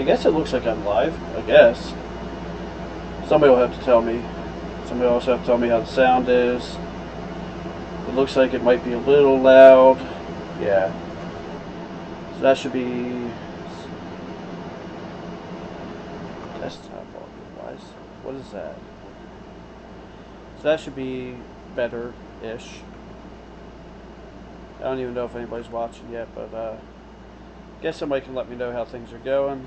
I guess it looks like I'm live. I guess. Somebody will have to tell me. Somebody will also have to tell me how the sound is. It looks like it might be a little loud. Yeah. So that should be... Desktop audio-wise. What is that? So that should be better-ish. I don't even know if anybody's watching yet, but guess somebody can let me know how things are going.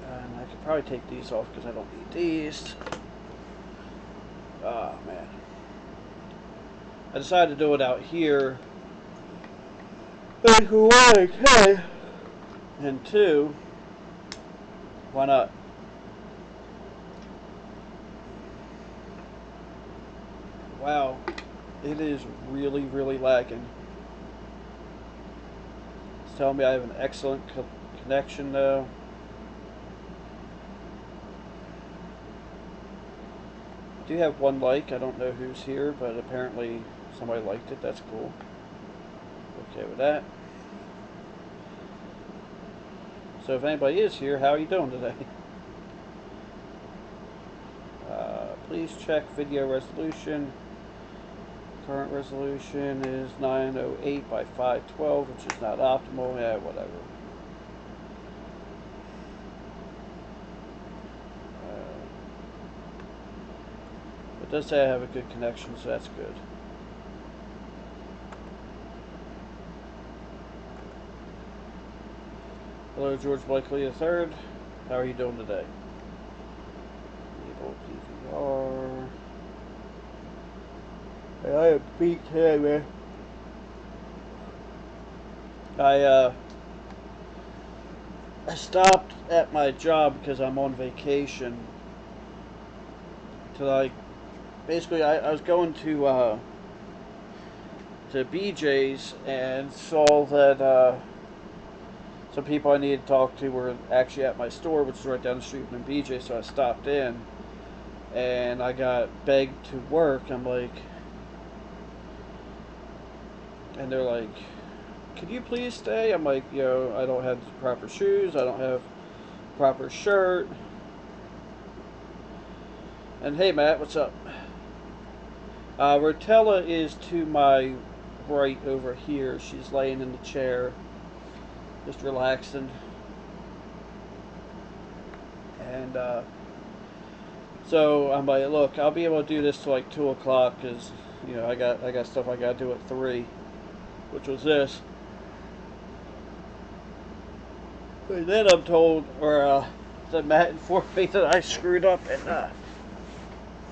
And I could probably take these off because I don't need these. Oh, man. I decided to do it out here. And for one, okay. And two, why not? Wow. It is really, really lagging. It's telling me I have an excellent connection though. I do have one like. I don't know who's here, but apparently somebody liked it. That's cool. Okay with that. So if anybody is here, how are you doing today? Please check video resolution. Current resolution is 908 by 512, which is not optimal. Yeah, whatever. It does say I have a good connection, so that's good. Hello, George Blakely III. How are you doing today? Enable DVR. Hey, I am beat today, man. I stopped at my job because I'm on vacation. Basically, I was going to BJ's and saw that some people I needed to talk to were actually at my store, which is right down the street from BJ's. So I stopped in, and I got begged to work. I'm like, and they're like, "Could you please stay?" I'm like, I don't have the proper shoes. I don't have proper shirt. And hey, Matt, what's up? Rotella is to my right over here. She's laying in the chair, just relaxing. And so I'm like, look, I'll be able to do this till like 2 o'clock because I got stuff I got to do at 3, which was this. And then I'm told, or that Matt informed me that I screwed up and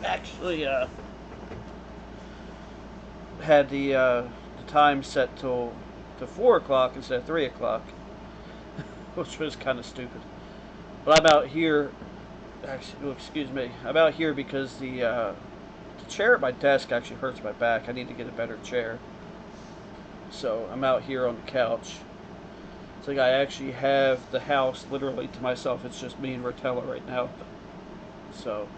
actually had the time set to 4 o'clock instead of 3 o'clock, which was kind of stupid. But I'm out here. Actually, excuse me. I'm out here because the chair at my desk actually hurts my back. I need to get a better chair. So I'm out here on the couch. It's like I actually have the house literally to myself. It's just me and Rotella right now. So.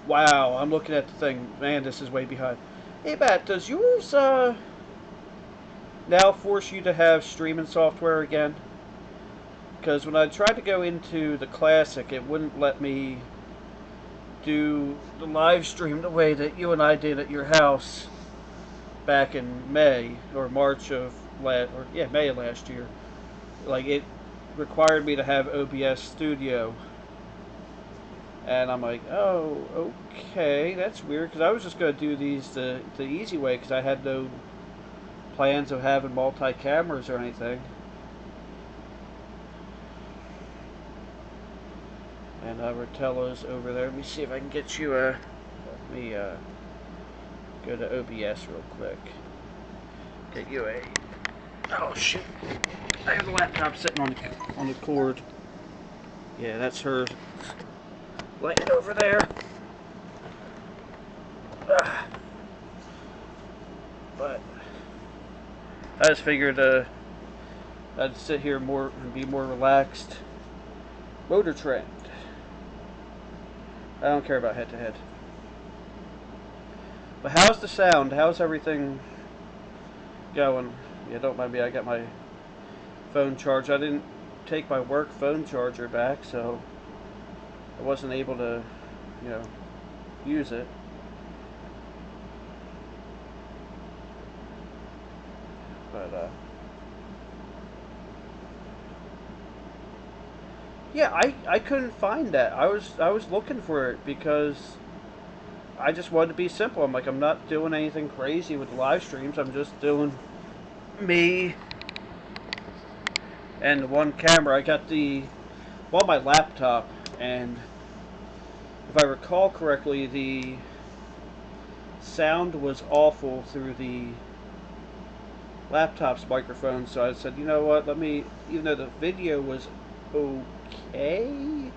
Wow, I'm looking at the thing. Man, this is way behind. Hey, Matt, does yours now force you to have streaming software again? Because when I tried to go into the Classic, it wouldn't let me do the live stream the way that you and I did at your house back in May or March of May of last year. Like, it required me to have OBS Studio. And I'm like, oh, okay, that's weird, because I was just going to do these the easy way, because I had no plans of having multi-cameras or anything. And Rotella's over there. Let me see if I can get you let me go to OBS real quick. Get you a... Oh, shoot. I have the laptop sitting on the cord. Yeah, that's her laying over there. But I just figured I'd sit here more and be more relaxed. Motor Trend. I don't care about head-to-head. But how's the sound? How's everything going. Yeah, don't mind me. I got my phone charged. I didn't take my work phone charger back, so I wasn't able to, you know, use it. But yeah, I couldn't find that. I was looking for it because I just wanted to be simple. I'm like, I'm not doing anything crazy with the live streams. I'm just doing me and one camera. I got the on my laptop, and if I recall correctly, the sound was awful through the laptop's microphone. So I said, you know what? Let me, even though the video was okay,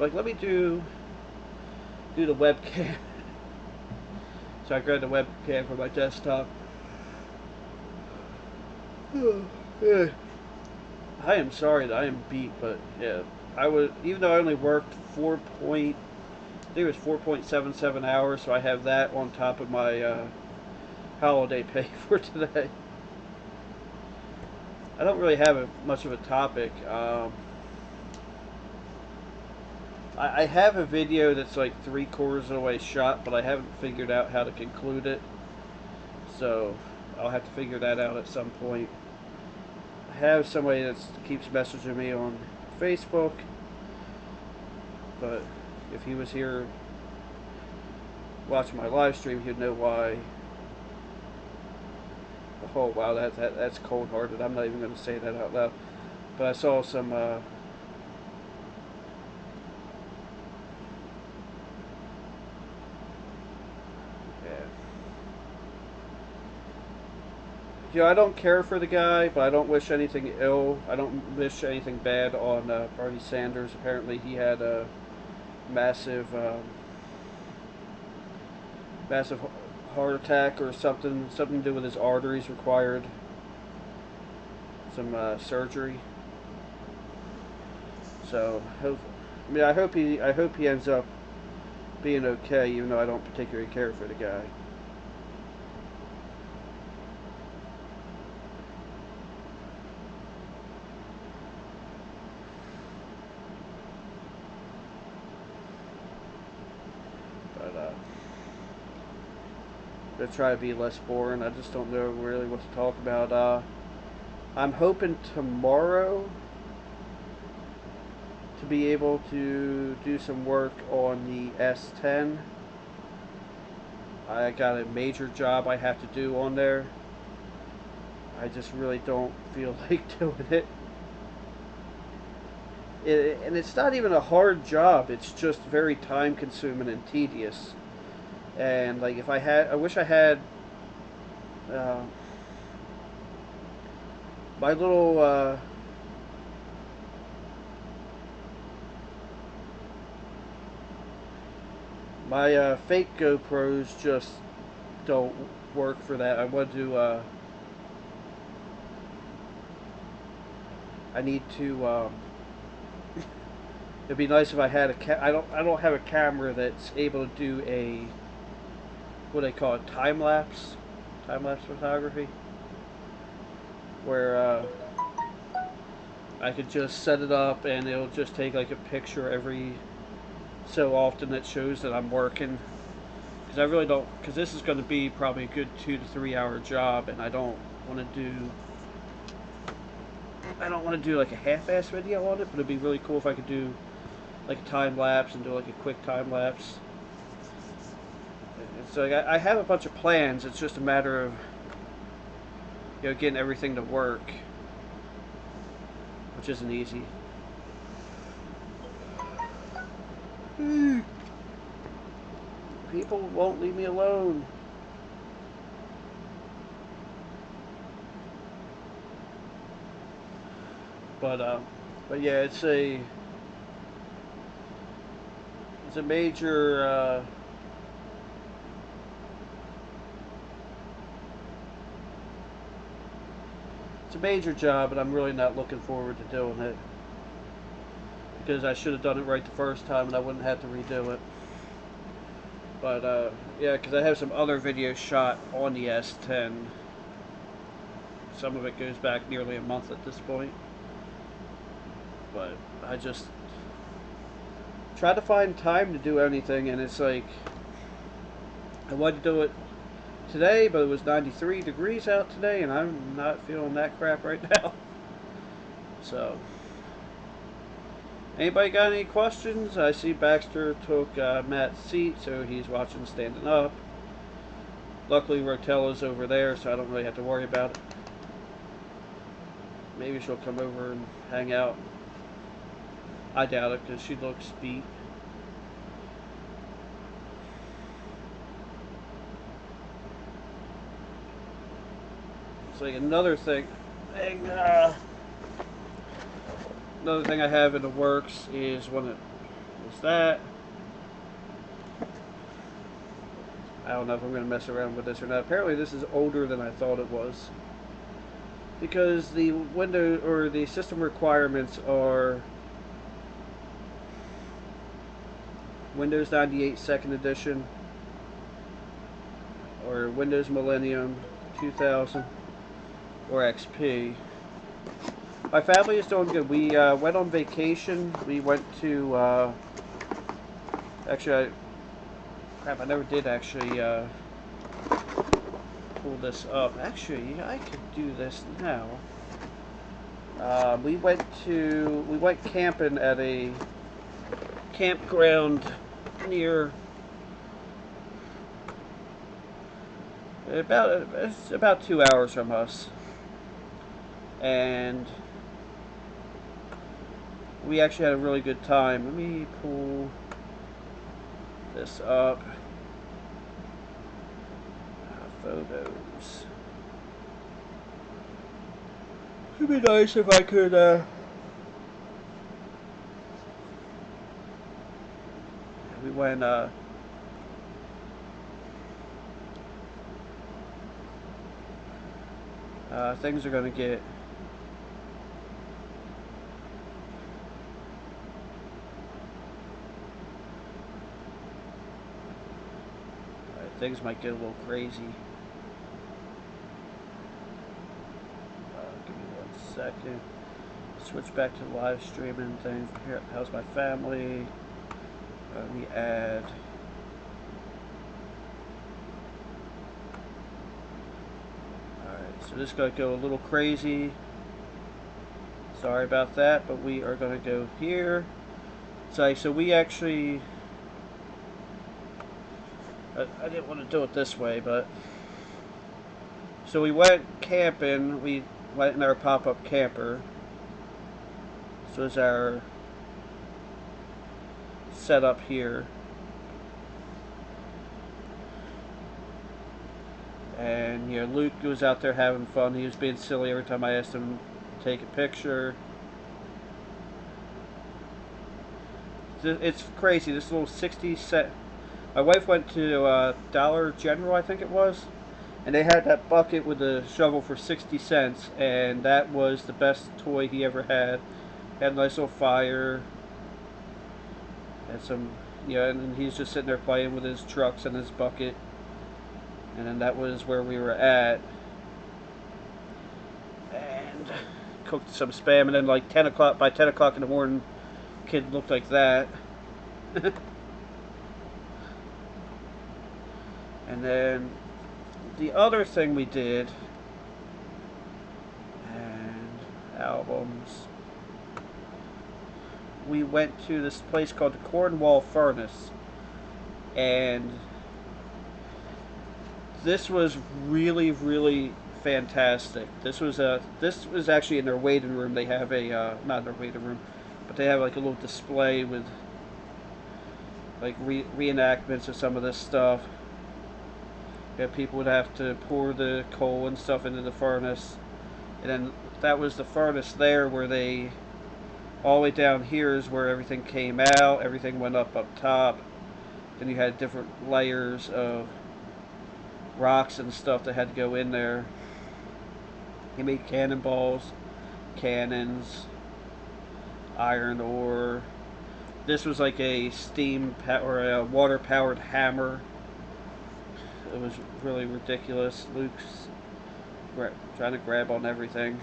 like let me do the webcam. So I grabbed the webcam for my desktop. Yeah. I am sorry that I am beat, but yeah, I was, even though I only worked I think it was 4.77 hours, so I have that on top of my holiday pay for today. I don't really have much of a topic. I have a video that's like 3/4 of the way shot, but I haven't figured out how to conclude it. So I'll have to figure that out at some point. I have somebody that keeps messaging me on Facebook, but if he was here watching my live stream, he'd know why. Oh wow, that's cold-hearted. I'm not even going to say that out loud. But I saw some. Yeah. You know, I don't care for the guy, but I don't wish anything ill. I don't wish anything bad on Bernie Sanders. Apparently, he had a massive, massive heart attack or something. Something to do with his arteries required some surgery. So, I mean, I hope he ends up being okay, even though I don't particularly care for the guy. But I'm gonna try to be less boring. I just don't know really what to talk about. I'm hoping tomorrow to be able to do some work on the S10. I got a major job I have to do on there. I just really don't feel like doing it. And it's not even a hard job. It's just very time consuming and tedious. And like, I wish I had uh, my little my fake GoPros just don't work for that. I want to. I need to. It'd be nice if I had a I don't have a camera that's able to do a what they call it, time lapse photography, where I could just set it up and it'll just take like a picture every so often that shows that I'm working. Because I really don't, because this is going to be probably a good 2 to 3 hour job, and I don't want to do like a half-ass video on it, but it'd be really cool if I could do like a time lapse and do like a quick time lapse. So I have a bunch of plans. It's just a matter of, you know, getting everything to work, which isn't easy. People won't leave me alone. But yeah, it's a major. It's a major job, and I'm really not looking forward to doing it because I should have done it right the first time, and I wouldn't have to redo it. But yeah, because I have some other videos shot on the S10 some of it goes back nearly a month at this point. But I just try to find time to do anything, and it's like I wanted to do it today, but it was 93 degrees out today, and I'm not feeling that crap right now. So, anybody got any questions? I see Baxter took Matt's seat, so he's watching standing up. Luckily, Rotella's over there, so I don't really have to worry about it. Maybe she'll come over and hang out. I doubt it, because she looks beat. It's like another thing I have in the works is that. I don't know if I'm going to mess around with this or not. Apparently this is older than I thought it was, because the window or the system requirements are Windows 98 Second Edition or Windows Millennium 2000 or XP. My family is doing good. We went on vacation. We went to actually, crap, I never did actually pull this up. Actually, I could do this now. We went camping at a campground near it's about 2 hours from us, and we actually had a really good time. Let me pull this up. Photos. It'd be nice if I could we went things are gonna get things might get a little crazy. Give me 1 second. Switch back to live streaming thing. Here, how's my family? Let me add. Alright, so this is going to go a little crazy. Sorry about that, but we are going to go here. So we actually... I didn't want to do it this way, but... So we went camping. We went in our pop-up camper. So it's our setup here. And, you know, Luke was out there having fun. He was being silly every time I asked him to take a picture. It's crazy. This little 60-cent... My wife went to Dollar General, I think it was, and they had that bucket with the shovel for 60 cents, and that was the best toy he ever had. Had a nice little fire, and some, you know, and he's just sitting there playing with his trucks and his bucket, and then that was where we were at. And cooked some spam, and then like 10 o'clock, by 10 o'clock in the morning, kid looked like that. And then the other thing we did, and albums, we went to this place called the Cornwall Furnace, and this was really, really fantastic. This was actually in their waiting room. They have a not their waiting room, but they have like a little display with like reenactments of some of this stuff. Yeah, people would have to pour the coal and stuff into the furnace, and then that was the furnace there where they, all the way down here is where everything came out, everything went up top, then you had different layers of rocks and stuff that had to go in there. He made cannonballs, cannons, iron ore. This was like a steam or a water powered hammer. It was really ridiculous. Luke's trying to grab on everything.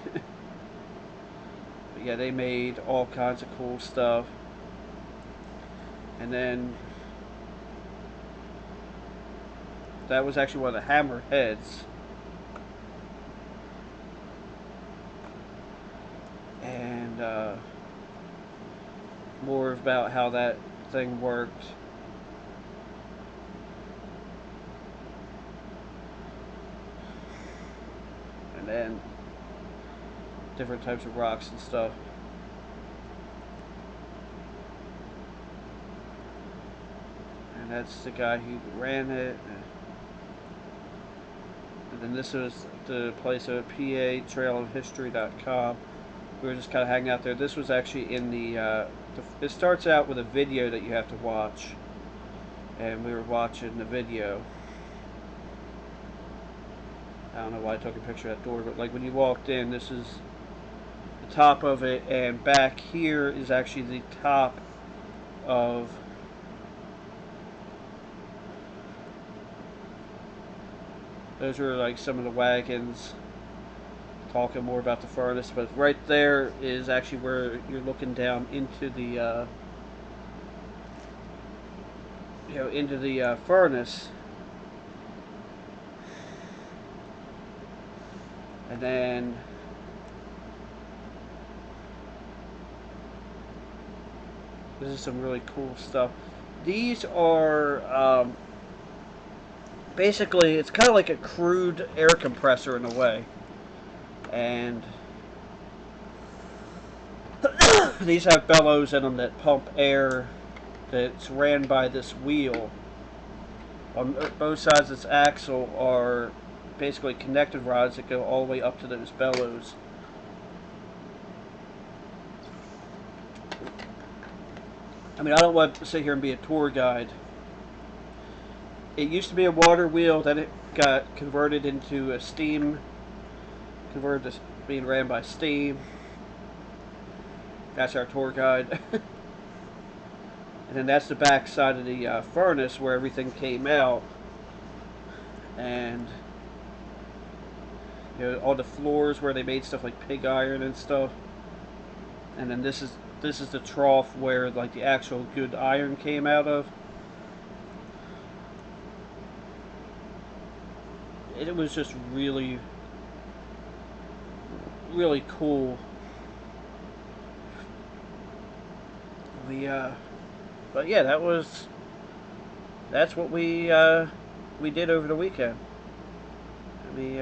But yeah, they made all kinds of cool stuff. And then that was actually one of the hammer heads. And more about how that thing worked. And then different types of rocks and stuff. And that's the guy who ran it. And then this was the place of PATrailofhistory.com. We were just kind of hanging out there. This was actually in it starts out with a video that you have to watch. And we were watching the video. I don't know why I took a picture of that door, but like when you walked in, this is the top of it, and back here is actually the top of those are like some of the wagons talking more about the furnace, but right there is actually where you're looking down into the furnace. And then this is some really cool stuff. These are basically, it's kind of like a crude air compressor in a way. And these have bellows in them that pump air that's ran by this wheel. On both sides of this axle are basically connected rods that go all the way up to those bellows. I mean, I don't want to sit here and be a tour guide. It used to be a water wheel, then it got converted into a steam, converted to being ran by steam. That's our tour guide. And then that's the back side of the furnace where everything came out. And all the floors where they made stuff like pig iron and stuff. And then this is the trough where like the actual good iron came out of. It was just really, really cool. But yeah, that's what we did over the weekend. Let me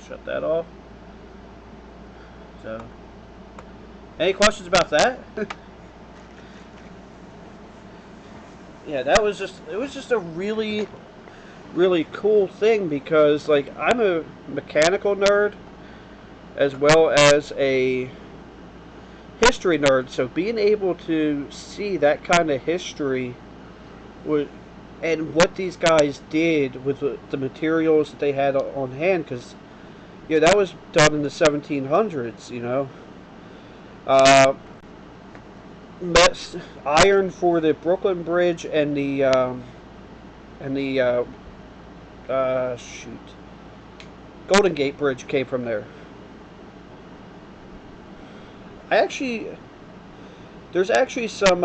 shut that off. So, any questions about that? Yeah, it was just a really, really cool thing because like I'm a mechanical nerd as well as a history nerd, so being able to see that kind of history and what these guys did with the materials that they had on hand, because that was done in the 1700s. Iron for the Brooklyn Bridge and the Golden Gate Bridge came from there. There's actually some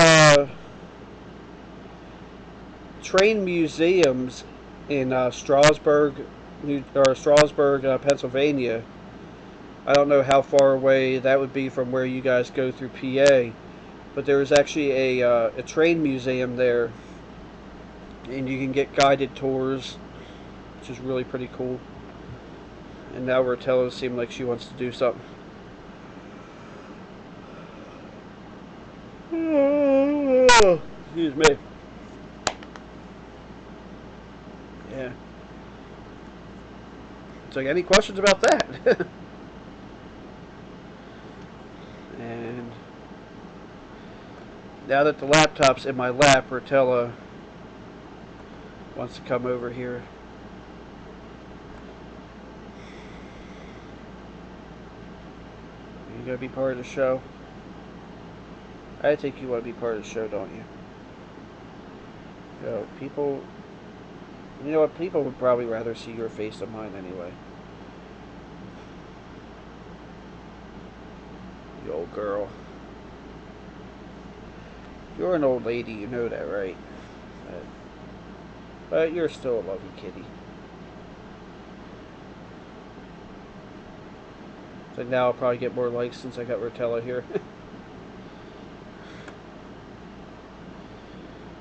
train museums in Strasburg, Pennsylvania. I don't know how far away that would be from where you guys go through PA, but there is actually a train museum there, and you can get guided tours, which is really pretty cool. And now Rotella seems like she wants to do something. Excuse me. Yeah. So, any questions about that? And now that the laptop's in my lap, Rotella wants to come over here. You gonna be part of the show? I think you want to be part of the show, don't you? People, you know what? People would probably rather see your face than mine anyway. You old girl. You're an old lady, you know that, right? But you're still a lovely kitty. So now I'll probably get more likes since I got Rotella here.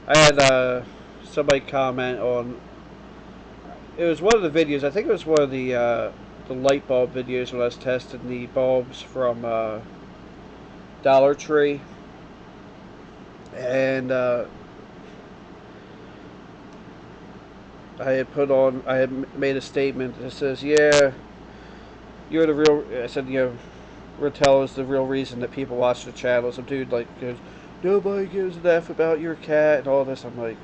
I had somebody comment on. It was one of the videos. I think it was one of the light bulb videos when I was testing the bulbs from Dollar Tree, and I had made a statement that says, "Yeah, you're the real." I said, "You know, Rotella is the real reason that people watch the channel." Some dude like goes, "Nobody gives an F about your cat and all this." I'm like,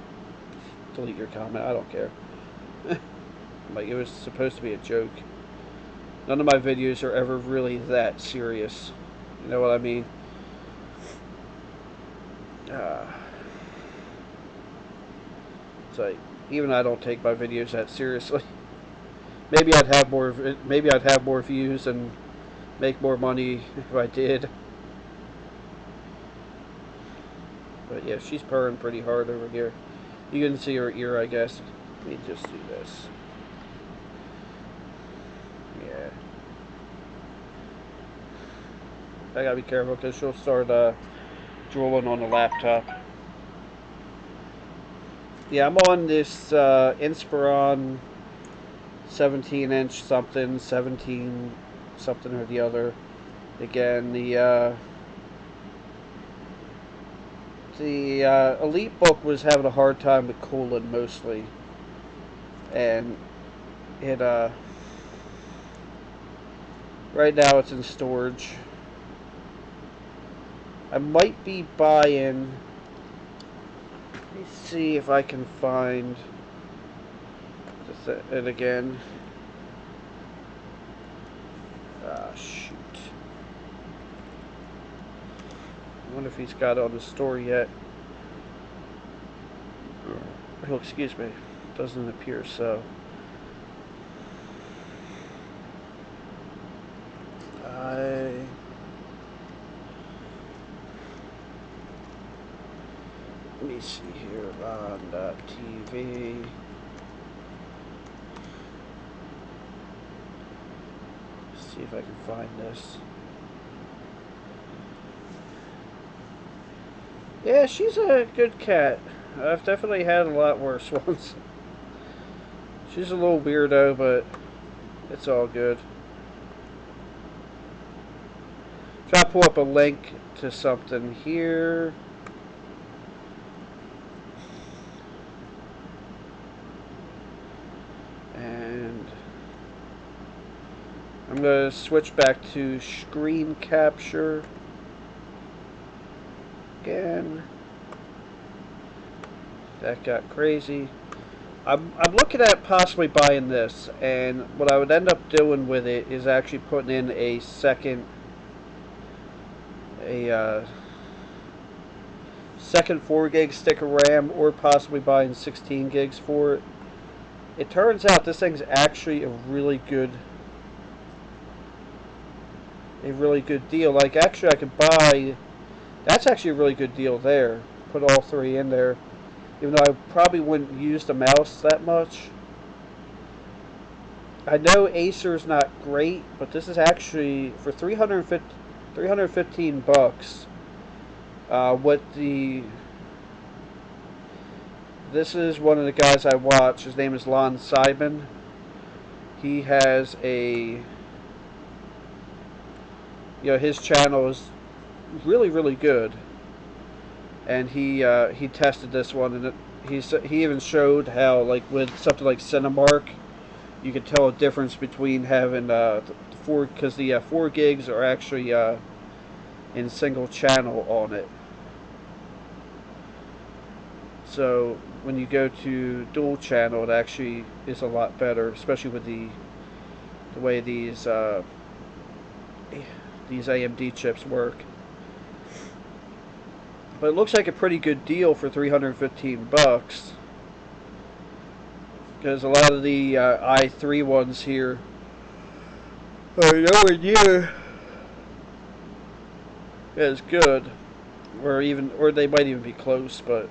delete your comment. I don't care. Like, it was supposed to be a joke. None of my videos are ever really that serious. You know what I mean? It's like, even I don't take my videos that seriously. Maybe I'd have more views and make more money if I did. But yeah, she's purring pretty hard over here. You can see her ear, I guess. Let me just do this. Yeah. I gotta be careful because she'll start drooling on the laptop. Yeah, I'm on this Inspiron 17-inch something, 17 something or the other. Again, the Elite Book was having a hard time with cooling mostly, and it right now it's in storage. I might be buying. Let me see if I can find it again. Ah, shoot. I wonder if he's got it on the store yet. Oh, excuse me. Doesn't appear so. Let me see here on TV. See if I can find this. Yeah, she's a good cat. I've definitely had a lot worse ones. She's a little weirdo, but it's all good. Try to pull up a link to something here. And I'm going to switch back to screen capture again. That got crazy. I'm looking at possibly buying this, and what I would end up doing with it is actually putting in a second 4 gig stick of RAM, or possibly buying 16 gigs for it. It turns out this thing's actually a really good deal. Like, actually I could buy, that's actually a really good deal there. Put all 3 in there. Even though I probably wouldn't use the mouse that much. I know Acer's not great, but this is actually for 315 bucks. This is one of the guys I watch. His name is Lon Simon. He has his channel is really, really good. And he tested this one, and he even showed how, like, with something like Cinemark, you can tell a difference between having because the 4 gigs are actually in single channel on it. So when you go to dual channel, it actually is a lot better, especially with the way these AMD chips work. But it looks like a pretty good deal for 315 bucks. Because a lot of the i3 ones here are nowhere near as good, or they might even be close. But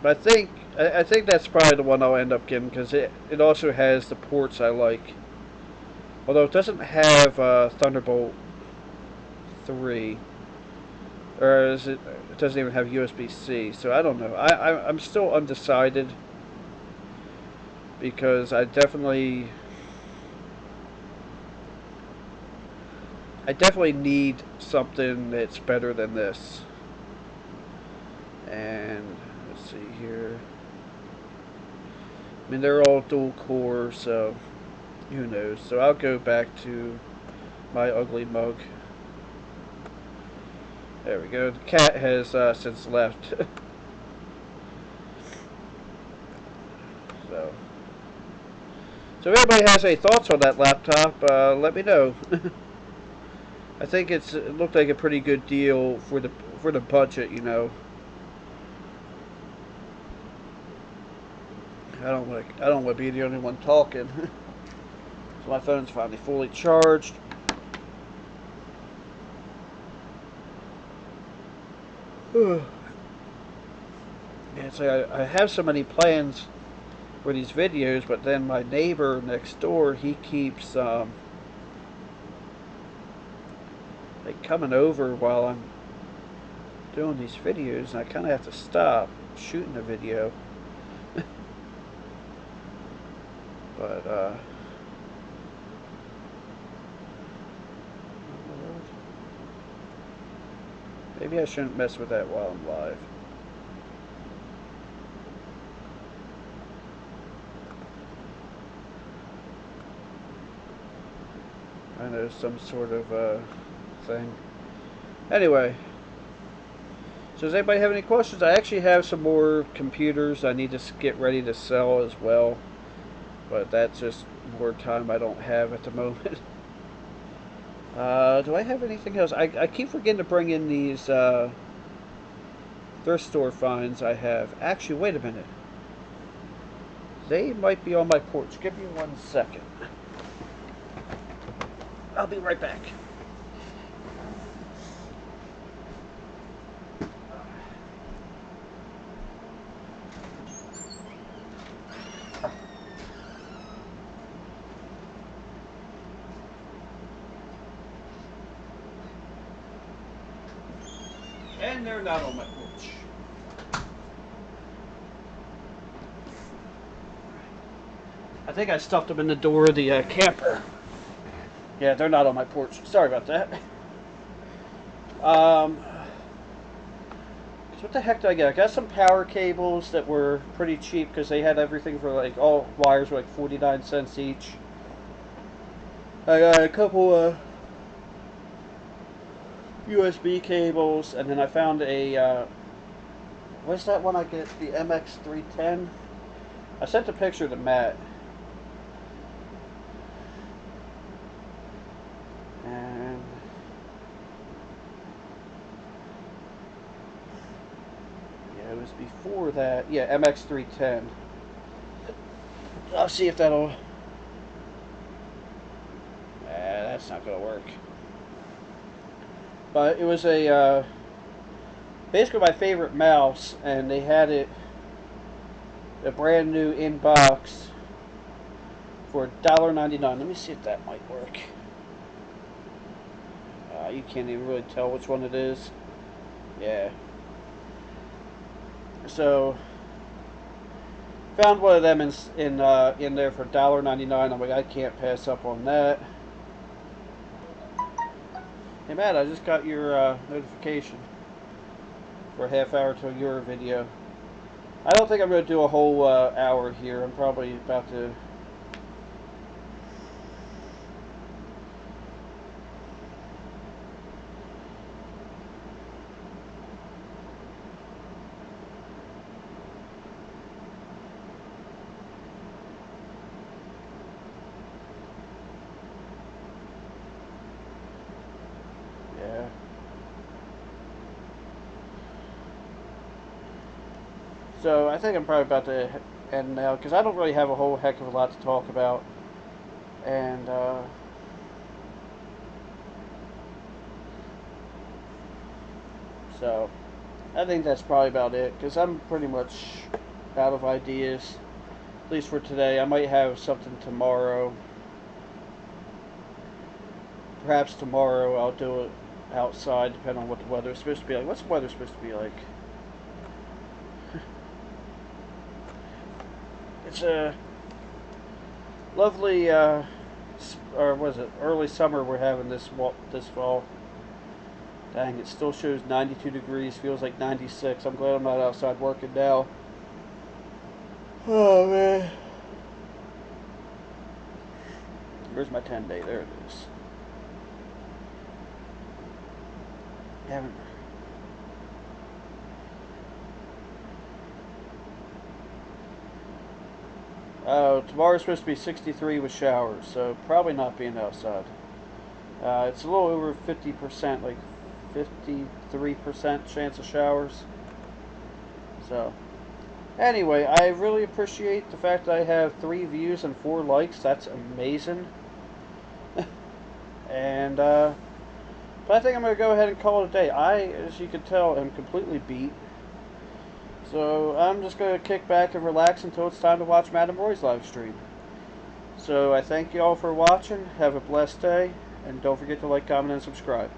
I think that's probably the one I'll end up getting because it also has the ports I like. Although it doesn't have Thunderbolt 3, or is it? It doesn't even have USB-C. So I don't know. I'm still undecided because I definitely need something that's better than this. And let's see here. I mean, they're all dual core, so who knows? So I'll go back to my ugly mug. There we go. The cat has since left. so, so if anybody has any thoughts on that laptop, let me know. I think it looked like a pretty good deal for the budget, you know. I don't want to be the only one talking. So my phone's finally fully charged. Yeah, so I have so many plans for these videos, but then my neighbor next door, he keeps like coming over while I'm doing these videos, and I kind of have to stop shooting the video. But maybe I shouldn't mess with that while I'm live. I know, some sort of thing. Anyway, so does anybody have any questions? I actually have some more computers I need to get ready to sell as well, but that's just more time I don't have at the moment. Do I have anything else? I keep forgetting to bring in these thrift store finds I have. Actually, wait a minute. They might be on my porch. Give me 1 second. I'll be right back. And they're not on my porch. I think I stuffed them in the door of the camper. Yeah, they're not on my porch. Sorry about that. So what the heck did I get? I got some power cables that were pretty cheap because they had everything for like, all wires were like 49 cents each. I got a couple USB cables, and then I found a, what's that one I get? The MX310? I sent a picture to Matt. And yeah, it was before that. Yeah, MX310. I'll see if that'll... that's not going to work. But it was a, basically my favorite mouse, and they had it, a brand new in box, for $1.99. Let me see if that might work. You can't even really tell which one it is. Yeah. So found one of them in there for $1.99. I'm like, I can't pass up on that. Hey Matt, I just got your notification for a half hour to your video. I don't think I'm going to do a whole hour here. I'm probably about to... Yeah. So I think I'm probably about to end now because I don't really have a whole heck of a lot to talk about. And so I think that's probably about it, because I'm pretty much out of ideas, at least for today. I might have something tomorrow. Perhaps tomorrow I'll do it outside, depending on what the weather is supposed to be like. What's the weather supposed to be like? It's a lovely, or was it early summer we're having this fall. Dang, it still shows 92 degrees, feels like 96. I'm glad I'm not outside working now. Oh, man. Where's my 10-day? There it is. Haven't. Oh, tomorrow's supposed to be 63 with showers, so probably not being outside. It's a little over 50%, like 53% chance of showers. So, anyway, I really appreciate the fact that I have 3 views and 4 likes. That's amazing. And, but I think I'm going to go ahead and call it a day. I, as you can tell, am completely beat. So, I'm just going to kick back and relax until it's time to watch Madam Roy's live stream. So, I thank you all for watching. Have a blessed day. And don't forget to like, comment, and subscribe.